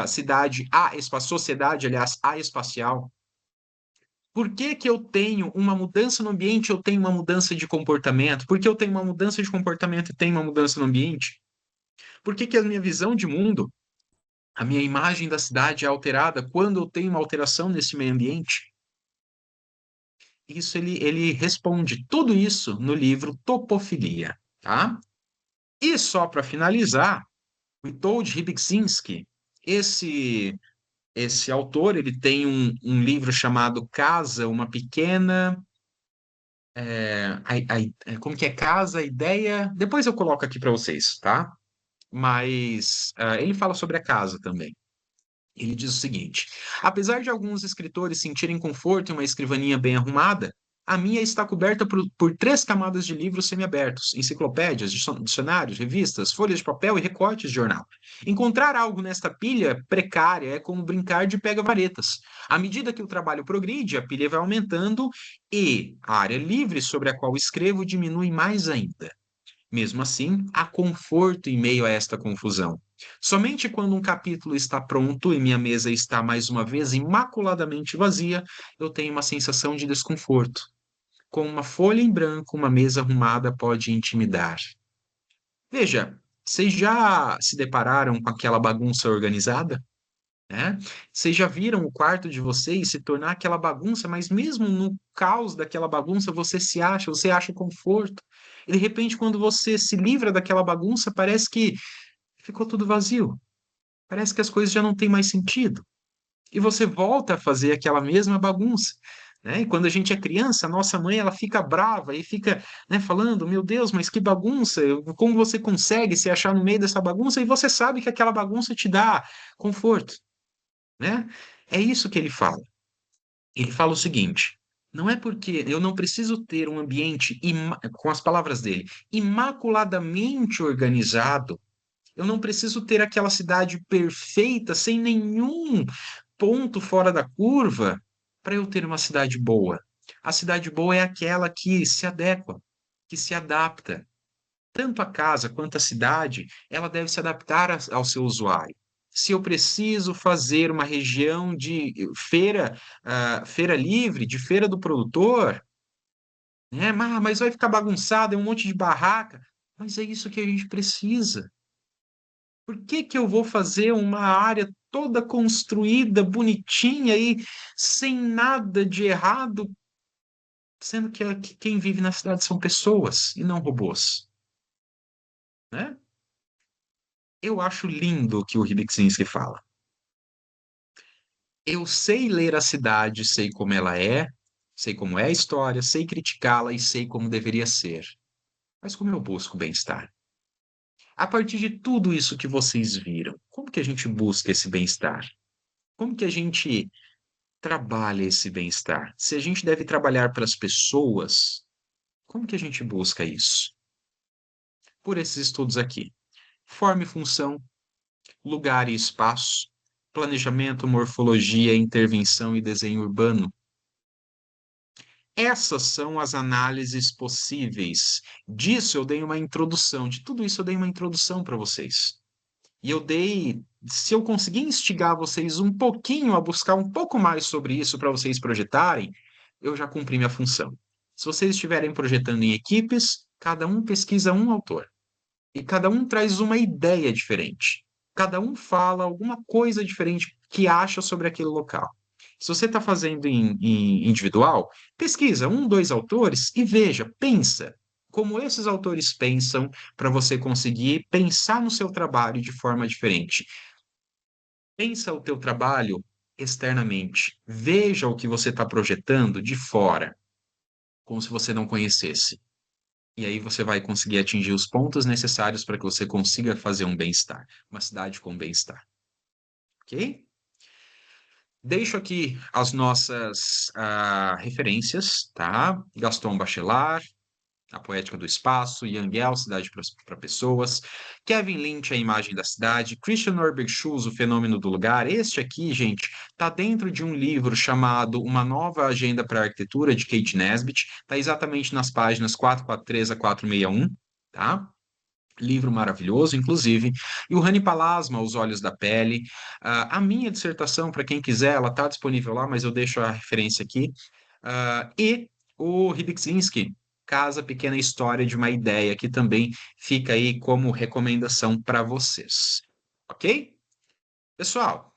cidade sociedade, aliás, espacial. Por que que eu tenho uma mudança no ambiente, eu tenho uma mudança de comportamento? Por que eu tenho uma mudança de comportamento e tenho uma mudança no ambiente? Por que que a minha visão de mundo, a minha imagem da cidade é alterada quando eu tenho uma alteração nesse meio ambiente? Isso ele responde tudo isso no livro Topofilia, tá? E só para finalizar, o Witold Rybczynski, esse esse autor, ele tem um livro chamado Casa, uma pequena como que é casa, ideia. Depois eu coloco aqui para vocês, tá? Mas ele fala sobre a casa também. Ele diz o seguinte: apesar de alguns escritores sentirem conforto em uma escrivaninha bem arrumada, a minha está coberta por três camadas de livros semiabertos, enciclopédias, dicionários, revistas, folhas de papel e recortes de jornal. Encontrar algo nesta pilha precária é como brincar de pega-varetas. À medida que o trabalho progride, a pilha vai aumentando e a área livre sobre a qual escrevo diminui mais ainda. Mesmo assim, há conforto em meio a esta confusão. Somente quando um capítulo está pronto e minha mesa está mais uma vez imaculadamente vazia, eu tenho uma sensação de desconforto. Com uma folha em branco, uma mesa arrumada pode intimidar. Veja, vocês já se depararam com aquela bagunça organizada? Né? Vocês já viram o quarto de vocês se tornar aquela bagunça, mas mesmo no caos daquela bagunça, você acha conforto. E de repente, quando você se livra daquela bagunça, parece que ficou tudo vazio. Parece que as coisas já não têm mais sentido. E você volta a fazer aquela mesma bagunça. Né? E quando a gente é criança, a nossa mãe ela fica brava e fica, né, falando: Meu Deus, mas que bagunça! Como você consegue se achar no meio dessa bagunça? E você sabe que aquela bagunça te dá conforto, né? É isso que ele fala. Ele fala o seguinte: não é porque eu não preciso ter um ambiente, com as palavras dele, imaculadamente organizado, eu não preciso ter aquela cidade perfeita, sem nenhum ponto fora da curva, para eu ter uma cidade boa. A cidade boa é aquela que se adequa, que se adapta. Tanto a casa quanto a cidade, ela deve se adaptar ao seu usuário. Se eu preciso fazer uma região de feira, feira livre, de feira do produtor, né? Mas vai ficar bagunçado, é um monte de barraca. Mas é isso que a gente precisa. Por que que eu vou fazer uma área toda construída, bonitinha e sem nada de errado, sendo que quem vive na cidade são pessoas e não robôs, né? Eu acho lindo o que o Ribiksinski fala. Eu sei ler a cidade, sei como ela é, sei como é a história, sei criticá-la e sei como deveria ser. Mas como eu busco bem-estar? A partir de tudo isso que vocês viram, como que a gente busca esse bem-estar? Como que a gente trabalha esse bem-estar? Se a gente deve trabalhar para as pessoas, como que a gente busca isso? Por esses estudos aqui. Forma e função, lugar e espaço, planejamento, morfologia, intervenção e desenho urbano. Essas são as análises possíveis. Disso eu dei uma introdução, de tudo isso eu dei uma introdução para vocês. E se eu conseguir instigar vocês um pouquinho a buscar um pouco mais sobre isso para vocês projetarem, eu já cumpri minha função. Se vocês estiverem projetando em equipes, cada um pesquisa um autor e cada um traz uma ideia diferente. Cada um fala alguma coisa diferente que acha sobre aquele local. Se você está fazendo em individual, pesquisa um, dois autores e veja, pensa como esses autores pensam para você conseguir pensar no seu trabalho de forma diferente. Pensa o teu trabalho externamente. Veja o que você está projetando de fora, como se você não conhecesse. E aí você vai conseguir atingir os pontos necessários para que você consiga fazer um bem-estar, uma cidade com bem-estar, ok? Deixo aqui as nossas referências, tá? Gaston Bachelard, A Poética do Espaço, Jan Gehl, Cidade para Pessoas, Kevin Lynch, A Imagem da Cidade, Christian Norberg Schulz, O Fenômeno do Lugar. Este aqui, gente, está dentro de um livro chamado Uma Nova Agenda para a Arquitetura, de Kate Nesbitt, está exatamente nas páginas 443 a 461, tá? Livro maravilhoso, inclusive. E o Rani Palasma, Os Olhos da Pele. A minha dissertação, para quem quiser, ela está disponível lá, mas eu deixo a referência aqui. E o Rybczynski, Casa Pequena História de uma Ideia, que também fica aí como recomendação para vocês. Ok? Pessoal,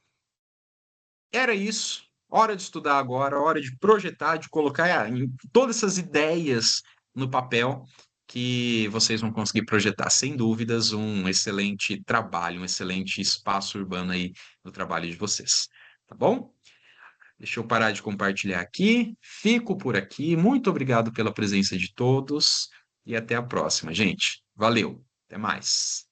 era isso. Hora de estudar agora, hora de projetar, de colocar todas essas ideias no papel que vocês vão conseguir projetar, sem dúvidas, um excelente trabalho, um excelente espaço urbano aí no trabalho de vocês. Tá bom? Deixa eu parar de compartilhar aqui. Fico por aqui. Muito obrigado pela presença de todos e até a próxima, gente. Valeu. Até mais.